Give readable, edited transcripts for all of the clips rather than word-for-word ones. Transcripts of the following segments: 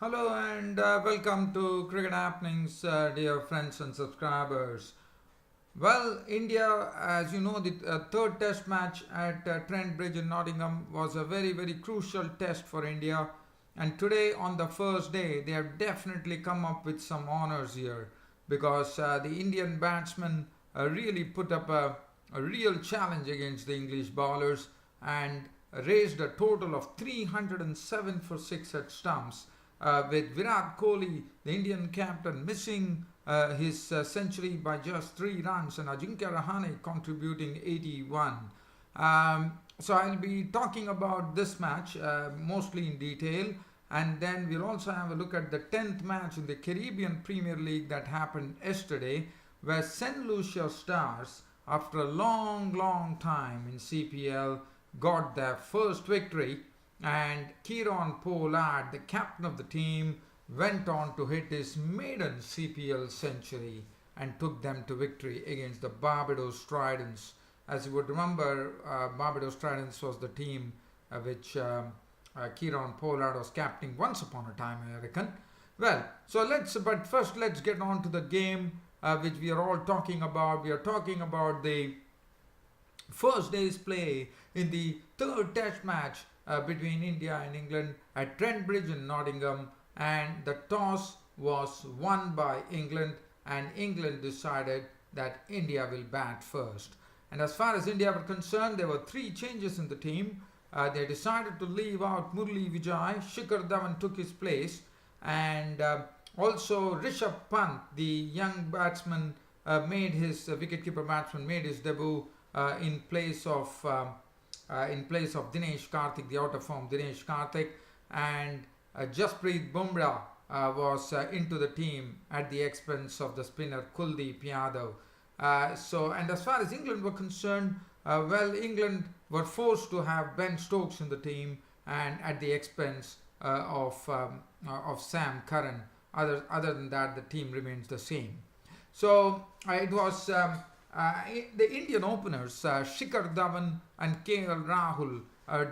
Hello and welcome to Cricket Happenings, dear friends and subscribers. Well, India, as you know, the third test match at Trent Bridge in Nottingham was a very crucial test for India. And today, on the first day, they have definitely come up with some honors here because the Indian batsmen really put up a real challenge against the English bowlers and raised a total of 307 for 6 at stumps, with Virat Kohli, the Indian captain, missing his century by just 3 runs and Ajinkya Rahane contributing 81. So I'll be talking about this match mostly in detail, and then we'll also have a look at the 10th match in the Caribbean Premier League that happened yesterday, where St. Lucia Stars, after a long time in CPL, got their first victory, and Kieron Pollard, the captain of the team, went on to hit his maiden CPL century and took them to victory against the Barbados Tridents. As you would remember, Barbados Tridents was the team which Kieron Pollard was captaining once upon a time, I reckon. Well, but first let's get on to the game which we are all talking about. We are talking about the first day's play in the third test match between India and England at Trent Bridge in Nottingham, and the toss was won by England, and England decided that India will bat first. And as far as India were concerned, there were three changes in the team. They decided to leave out Murli Vijay. Shikhar Dhawan took his place, and also Rishabh Pant, the young batsman, wicketkeeper batsman, made his debut in place of Dinesh Karthik, the out of form Dinesh Karthik, and Jasprit Bumrah was into the team at the expense of the spinner Kuldeep Yadav. And as far as England were concerned, England were forced to have Ben Stokes in the team, and at the expense of Sam Curran. Other than that, the team remains the same. So it was the Indian openers, Shikhar Dhawan and KL Rahul,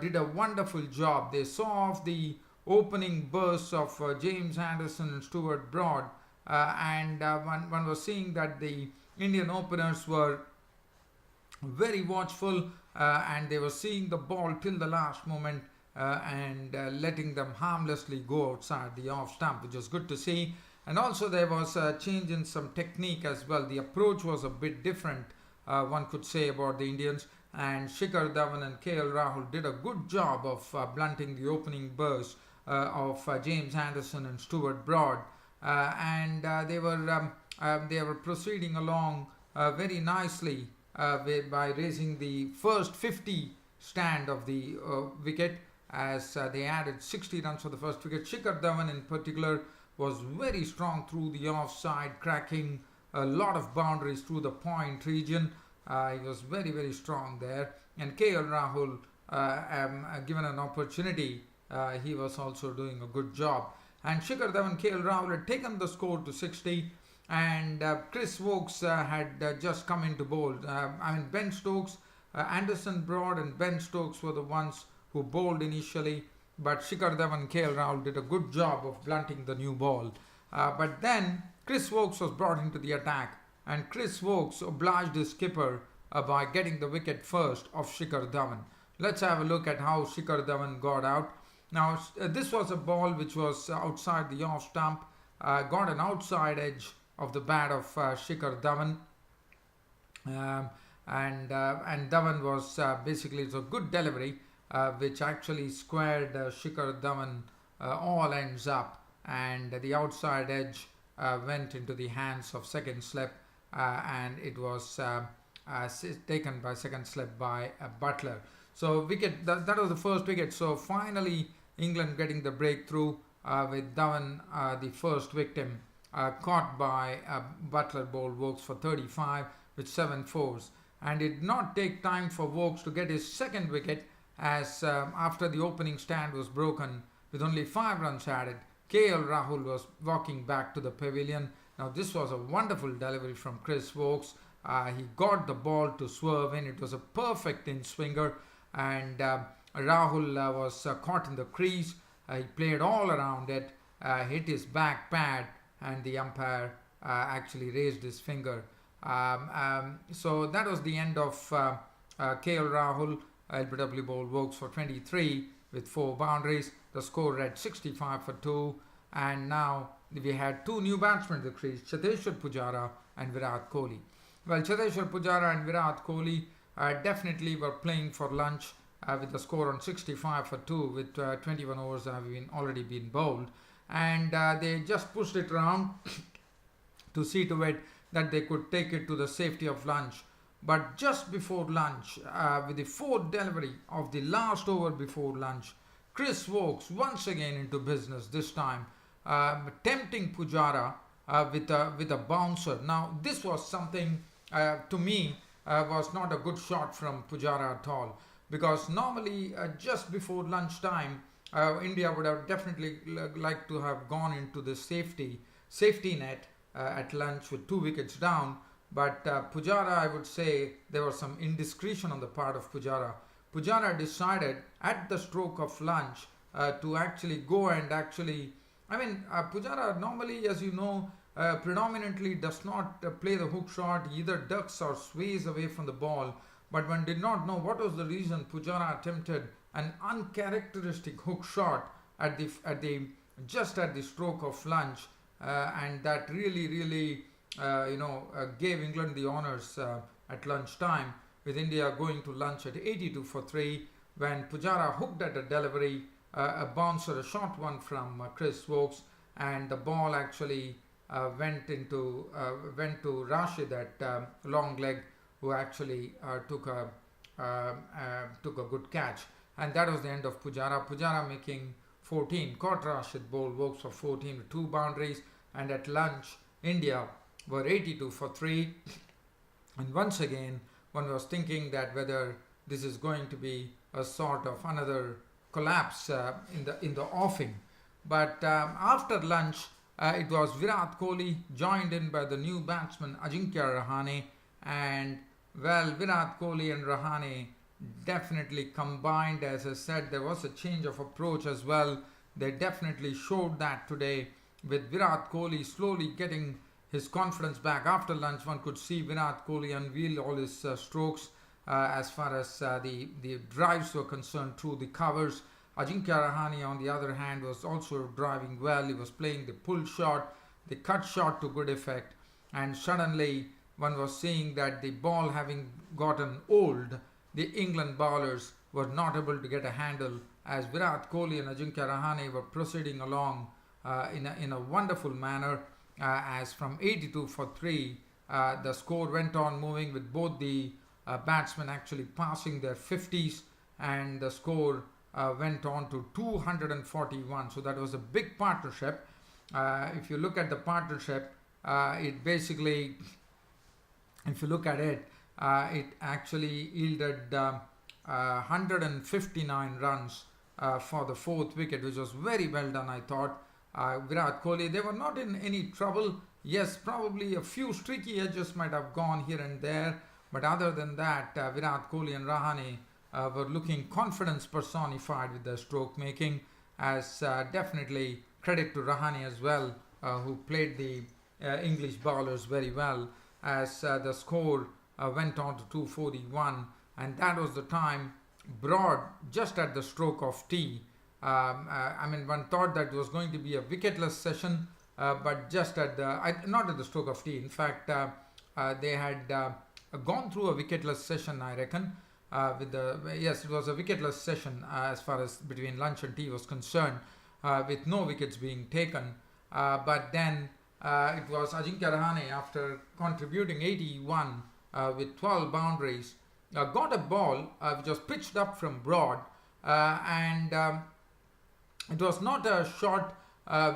did a wonderful job. They saw off the opening bursts of James Anderson and Stuart Broad, and one was seeing that the Indian openers were very watchful, and they were seeing the ball till the last moment, and letting them harmlessly go outside the off stump, which was good to see. And also there was a change in some technique as well. The approach was a bit different, one could say, about the Indians. And Shikhar Dhawan and KL Rahul did a good job of blunting the opening burst of James Anderson and Stuart Broad. And they were proceeding along very nicely by raising the first 50 stand of the wicket, as they added 60 runs for the first wicket. Shikhar Dhawan in particular was very strong through the offside, cracking a lot of boundaries through the point region. He was very strong there. And KL Rahul, given an opportunity, he was also doing a good job. And Shikhar Dhawan and KL Rahul had taken the score to 60, and Chris Wokes had just come into bowl. Ben Stokes, Anderson Broad and Ben Stokes were the ones who bowled initially, but Shikhar Dhawan and KL Rahul did a good job of blunting the new ball. But then Chris Wokes was brought into the attack, and Chris Wokes obliged his skipper by getting the wicket first of Shikhar Dhawan. Let's have a look at how Shikhar Dhawan got out. Now, this was a ball which was outside the off stump, got an outside edge of the bat of Shikhar Dhawan. And Dhawan was basically, it's a good delivery, which actually squared Shikhar Dhawan all ends up, and the outside edge went into the hands of second slip, and it was taken by second slip by Butler. So wicket, that was the first wicket. So finally England getting the breakthrough with Dhawan, the first victim, caught by Butler bowled Wokes for 35 with 7 fours, and it did not take time for Wokes to get his second wicket, as after the opening stand was broken with only 5 runs added, KL Rahul was walking back to the pavilion. Now this was a wonderful delivery from Chris Wokes. He got the ball to swerve in. It was a perfect in-swinger, and Rahul was caught in the crease. He played all around it, hit his back pad, and the umpire actually raised his finger. So that was the end of KL Rahul. LBW ball works for 23 with 4 boundaries. The score read 65 for 2. And now we had 2 new batsmen in the crease, Cheteshwar Pujara and Virat Kohli. Well, Cheteshwar Pujara and Virat Kohli definitely were playing for lunch with the score on 65 for 2 with 21 overs having already been bowled. And they just pushed it around to see to it that they could take it to the safety of lunch. But just before lunch, with the 4th delivery of the last over before lunch, Chris Wokes once again into business, this time tempting Pujara with a bouncer. Now this was something to me was not a good shot from Pujara at all, because normally just before lunchtime India would have definitely liked to have gone into the safety net at lunch with 2 wickets down. But Pujara, I would say there was some indiscretion on the part of Pujara. Pujara decided at the stroke of lunch to actually go and Pujara normally, as you know, predominantly does not play the hook shot. He either ducks or sways away from the ball. But one did not know what was the reason Pujara attempted an uncharacteristic hook shot just at the stroke of lunch, and that really gave England the honours at lunchtime, with India going to lunch at 82 for 3 when Pujara hooked at a delivery, a bouncer, a short one from Chris Wokes, and the ball actually went to Rashid at long leg, who actually took a good catch. And that was the end of Pujara. Pujara making 14, caught Rashid, bowled Wokes for 14 with 2 boundaries, and at lunch India were 82 for 3. And once again one was thinking that whether this is going to be a sort of another collapse in the offing. But after lunch it was Virat Kohli joined in by the new batsman Ajinkya Rahane, and well, Virat Kohli and Rahane definitely combined. As I said, there was a change of approach as well. They definitely showed that today, with Virat Kohli slowly getting his confidence back. After lunch one could see Virat Kohli unveil all his strokes as far as the drives were concerned through the covers. Ajinkya Rahane on the other hand was also driving well. He was playing the pull shot, the cut shot to good effect, and suddenly one was seeing that the ball having gotten old, the England bowlers were not able to get a handle, as Virat Kohli and Ajinkya Rahane were proceeding along in a wonderful manner, as from 82 for 3 the score went on moving, with both the batsmen actually passing their 50s, and the score went on to 241. So that was a big partnership. If you look at the partnership, it basically, if you look at it, it actually yielded 159 runs for the 4th wicket, which was very well done, I thought. Virat Kohli, they were not in any trouble. Yes, probably a few streaky edges might have gone here and there, but other than that, Virat Kohli and Rahane were looking confidence personified with their stroke making, as definitely credit to Rahane as well, who played the English bowlers very well, as the score went on to 241, and that was the time Broad, just at the stroke of tea. One thought that it was going to be a wicketless session, but just at not at the stroke of tea. In fact, they had gone through a wicketless session, I reckon. Yes, it was a wicketless session as far as between lunch and tea was concerned, with no wickets being taken. But then it was Ajinkya Rahane, after contributing 81 with 12 boundaries, got a ball which was pitched up from Broad, and it was not a shot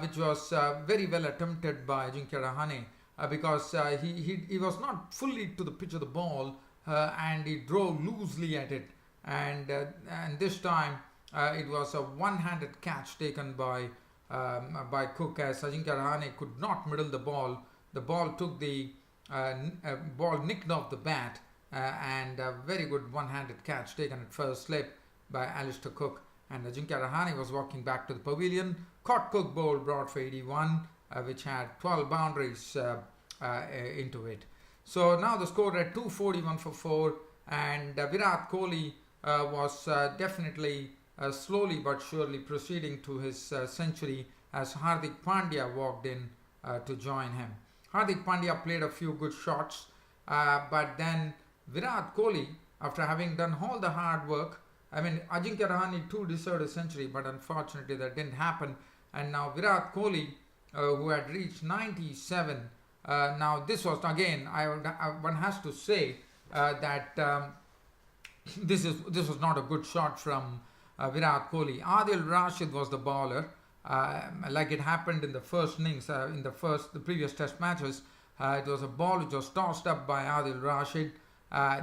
which was very well attempted by Ajinkya Rahane, because he was not fully to the pitch of the ball, and he drove loosely at it, and this time it was a one-handed catch taken by Cook, as Ajinkya Rahane could not middle the ball. The ball took the ball nicked off the bat, and a very good one-handed catch taken at first slip by Alistair Cook. and Ajinkya Rahane was walking back to the pavilion. Caught Cook bowled broad for 81, which had 12 boundaries into it. So now the score at 241 for 4, and Virat Kohli was definitely slowly but surely proceeding to his century as Hardik Pandya walked in to join him. Hardik Pandya played a few good shots, but then Virat Kohli, after having done all the hard work, Ajinkya Rahane too deserved a century, but unfortunately that didn't happen. And now Virat Kohli, who had reached 97, now this was again, one has to say that this was not a good shot from Virat Kohli. Adil Rashid was the bowler, like it happened in the first innings, the previous test matches. It was a ball which was tossed up by Adil Rashid.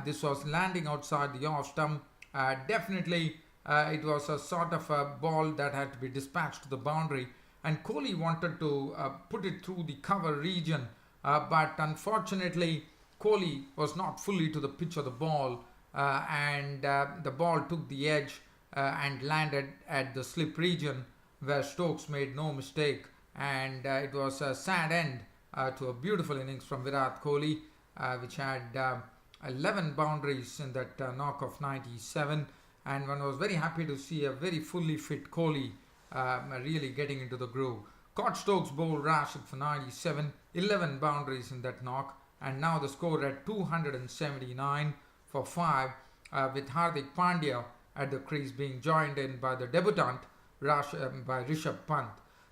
This was landing outside the off stump. Definitely it was a sort of a ball that had to be dispatched to the boundary, and Kohli wanted to put it through the cover region, but unfortunately Kohli was not fully to the pitch of the ball, and the ball took the edge and landed at the slip region, where Stokes made no mistake, and it was a sad end to a beautiful innings from Virat Kohli, which had 11 boundaries in that knock of 97, and one was very happy to see a very fully fit Kohli really getting into the groove. Caught Stokes bowled Rashid for 97, 11 boundaries in that knock, and now the score at 279 for 5, with Hardik Pandya at the crease being joined in by the debutant by Rishabh Pant.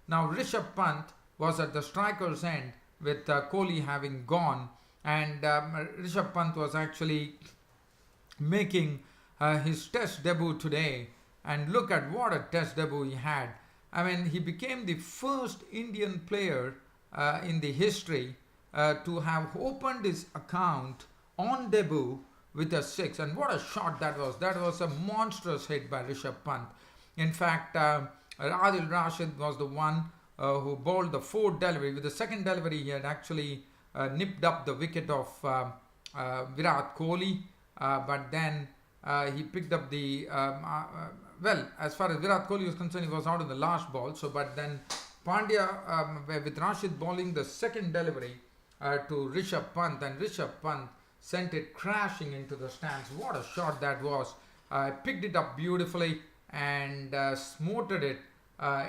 Now Rishabh Pant was at the striker's end with Kohli having gone, and Rishabh Pant was actually making his test debut today, and look at what a test debut he had. He became the first Indian player in the history to have opened his account on debut with a 6, and what a shot that was. That was a monstrous hit by Rishabh Pant. In fact, Adil Rashid was the one who bowled the 4th delivery. With the 2nd delivery, he had actually nipped up the wicket of Virat Kohli, but then he picked up the well, as far as Virat Kohli was concerned, he was out in the last ball. So, but then Pandya with Rashid bowling the 2nd delivery to Rishabh Pant, and Rishabh Pant sent it crashing into the stands. What a shot that was! Picked it up beautifully and smoted it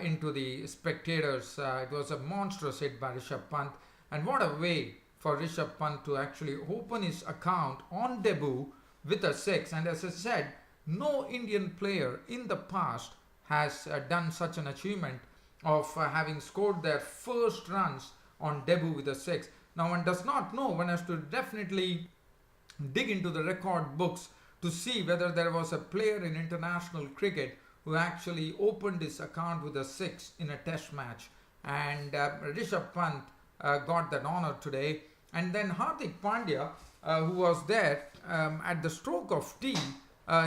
into the spectators. It was a monstrous hit by Rishabh Pant, and what a way for Rishabh Pant to actually open his account on debut with a 6. And as I said, no Indian player in the past has done such an achievement of having scored their first runs on debut with a 6. Now one does not know, one has to definitely dig into the record books to see whether there was a player in international cricket who actually opened his account with a 6 in a test match, and Rishabh Pant got that honor today. And then Hardik Pandya, who was there at the stroke of tea,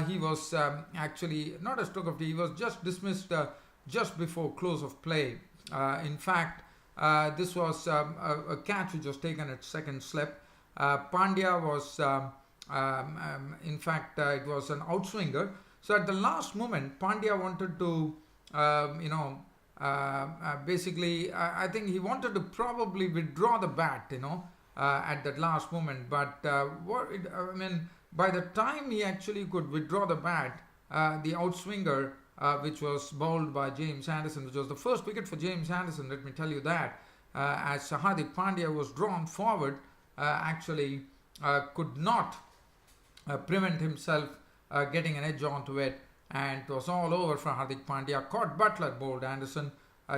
he was actually not a stroke of tea, he was just dismissed just before close of play. In fact, this was a catch which was taken at 2nd slip. Pandya was in fact it was an outswinger. So at the last moment, Pandya wanted to basically I think he wanted to probably withdraw the bat at that last moment, but by the time he actually could withdraw the bat, the outswinger which was bowled by James Anderson, which was the first wicket for James Anderson, let me tell you that, as Hardik Pandya was drawn forward, actually could not prevent himself getting an edge onto it, and it was all over for Hardik Pandya. Caught Butler bowled Anderson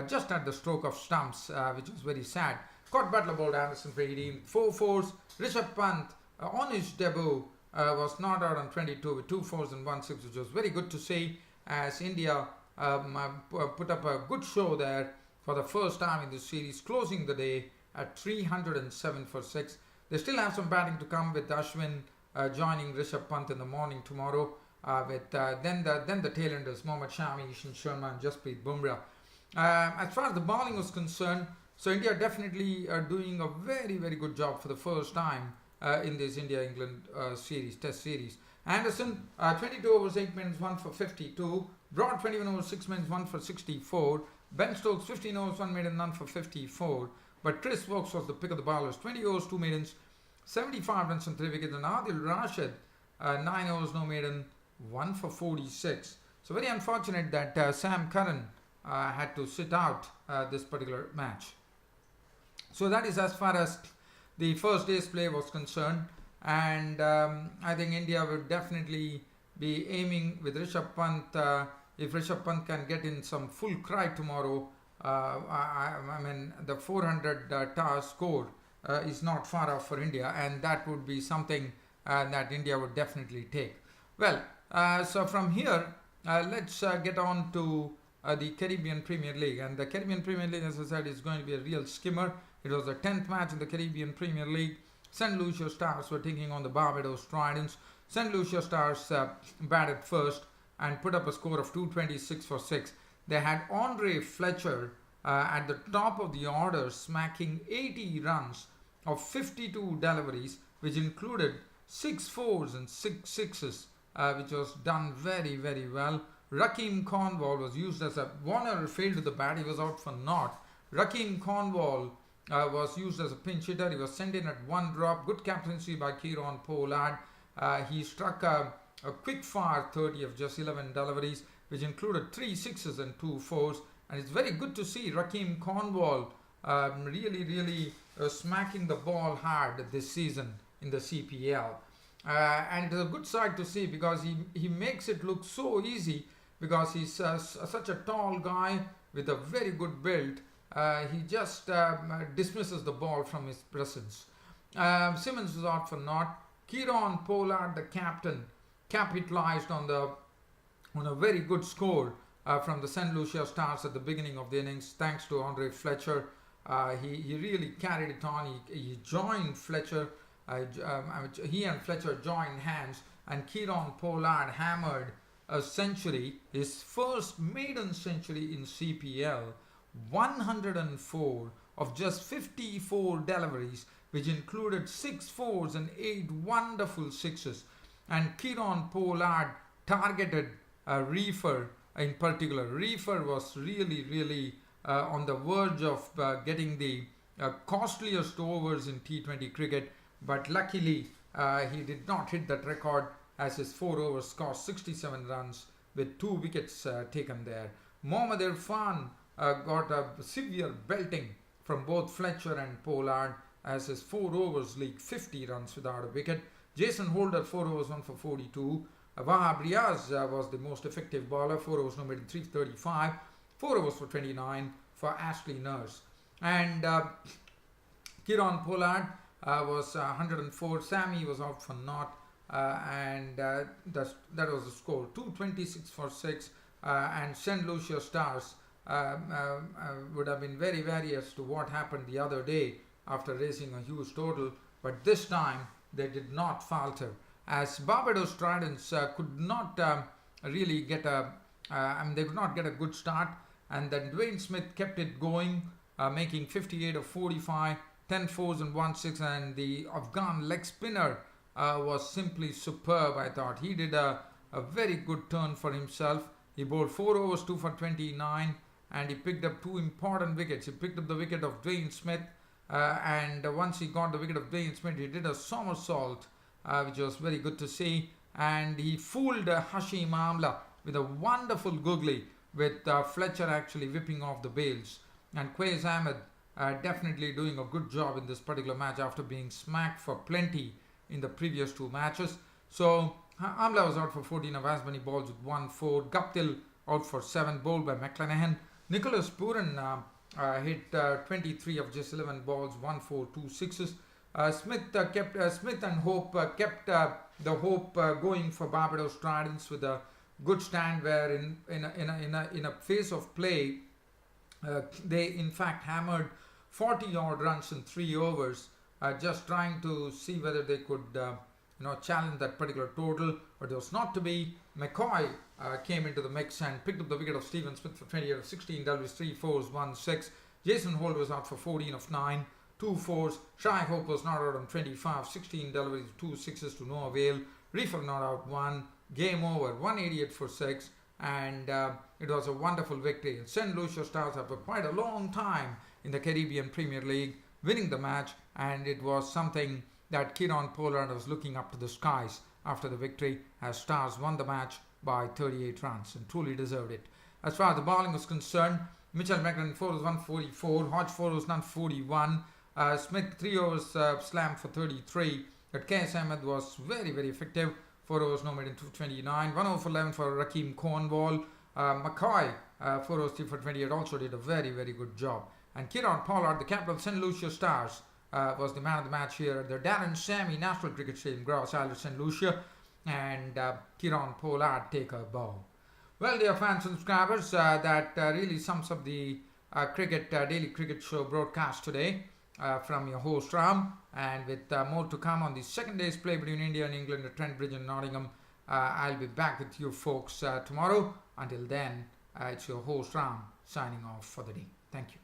just at the stroke of stumps, which was very sad. Caught Butler bowled Anderson for 18, 4 fours. Rishabh Pant on his debut was not out on 22 with 2 fours and 1 6, which was very good to see, as India put up a good show there for the first time in this series, closing the day at 307 for 6. They still have some batting to come, with Ashwin joining Rishabh Pant in the morning tomorrow, with then the tailenders Mohammad Shami, Ishan Sharma and Jasprit Bumrah. As far as the bowling was concerned, so India definitely are doing a very, very good job for the first time in this India-England test series. Anderson, 22 overs, 8 minutes, 1 for 52. Broad 21 overs, 6 minutes, 1 for 64. Ben Stokes 15 overs, 1 maiden, none for 54. But Chris Wokes was the pick of the bowlers. 20 overs, 2 maidens, 75 runs and 3 wickets. And Adil Rashid 9 overs, no maiden, 1 for 46. So very unfortunate that Sam Curran had to sit out this particular match. So that is as far as the first day's play was concerned. And I think India would definitely be aiming with Rishabh Pant. If Rishabh Pant can get in some full cry tomorrow, I mean the 400 score is not far off for India, and that would be something that India would definitely take. Well, so from here, let's get on to the Caribbean Premier League. And the Caribbean Premier League, as I said, is going to be a real skimmer. It was the 10th match in the Caribbean Premier League. St. Lucia Stars were taking on the Barbados Tridents. St. Lucia Stars batted first and put up a score of 226 for 6. They had Andre Fletcher at the top of the order, smacking 80 runs of 52 deliveries, which included 6 fours and 6 sixes, which was done very, very well. Rakeem Cornwall was used as a... Warner failed to the bat. He was out for naught. Rakeem Cornwall was used as a pinch hitter. He was sent in at 1 drop. Good captaincy by Kieron Pollard. He struck a quick fire 30 of just 11 deliveries, which included 3 sixes and 2 fours. And it's very good to see Rakeem Cornwall really smacking the ball hard this season in the CPL. And it is a good sight to see because he makes it look so easy because he's such a tall guy with a very good build. He just dismisses the ball from his presence. Simmons was out for naught. Kieron Pollard, the captain, capitalized on a very good score from the St. Lucia Stars at the beginning of the innings, thanks to Andre Fletcher. He really carried it on. He joined Fletcher. He and Fletcher joined hands, and Kieron Pollard hammered a century, his first maiden century in CPL. 104 of just 54 deliveries, which included 6 fours and 8 wonderful sixes. And Kieron Pollard targeted Reefer in particular. Reefer was really on the verge of getting the costliest overs in T20 cricket, but luckily he did not hit that record as his 4 overs cost 67 runs with 2 wickets taken there. Mohammad Irfan got a severe belting from both Fletcher and Pollard as his 4 overs leaked 50 runs without a wicket. Jason Holder 4 overs 1 for 42. Wahab Riaz was the most effective bowler, 4 overs no maiden, 335. 4 overs for 29 for Ashley Nurse. And Kieron Pollard was 104. Sammy was out for naught. And that was the score. 226 for 6. And St. Lucia Stars would have been very as to what happened the other day after raising a huge total, but this time they did not falter as Barbados Tridents could not really get they could not get a good start, and then Dwayne Smith kept it going, making 58 of 45, 10 fours and 1 6, and the Afghan leg spinner was simply superb. I thought he did a very good turn for himself. He bowled 4 overs 2 for 29, and he picked up 2 important wickets. He picked up the wicket of Dwayne Smith, and once he got the wicket of Dwayne Smith, he did a somersault, which was very good to see. And he fooled Hashim Amla with a wonderful googly, with Fletcher actually whipping off the bails. And Quays Ahmed definitely doing a good job in this particular match after being smacked for plenty in the previous 2 matches. So Amla was out for 14 of as many balls with 1 4. Guptill out for 7, bowled by McClanahan. Nicholas Puran hit 23 of just 11 balls, 1 4, 2 sixes. Smith and Hope kept the hope going for Barbados Tridents with a good stand, where in a phase of play they in fact hammered 40 odd runs in 3 overs, just trying to see whether they could challenge that particular total, but it was not to be. McCoy came into the mix and picked up the wicket of Stephen Smith for 28 of 16 deliveries, 3 fours, 1 6. Jason Holt was out for 14 of 9, 2 fours. Shai Hope was not out on 25, 16 deliveries, 2 sixes to no avail. Reefer not out 1. Game over, 188 for 6. and it was a wonderful victory. St. Lucia Stars have for quite a long time in the Caribbean Premier League, winning the match, and it was something that Kieron Pollard was looking up to the skies after the victory, as Stars won the match by 38 runs and truly deserved it. As far as the bowling was concerned, Mitchell McGlynn 4 overs 144, Hodge 4 overs 141, Smith 3 overs slammed for 33, but KS Ahmed was very effective, 4 overs no made in 229, 1 over for 11 for Rakeem Cornwall. McCoy 4 overs 3 for 28 also did a very good job. And Kieron Pollard, the captain of St. Lucia Stars, was the man of the match here at the Darren Sammy National Cricket Stadium, Gross Island, St. Lucia, and Kieron Pollard take a bow. Well, dear fans and subscribers, that really sums up the daily cricket show broadcast today from your host Ram, and with more to come on the second day's play between India and England at Trent Bridge in Nottingham. I'll be back with you folks tomorrow. Until then, it's your host Ram signing off for the day. Thank you.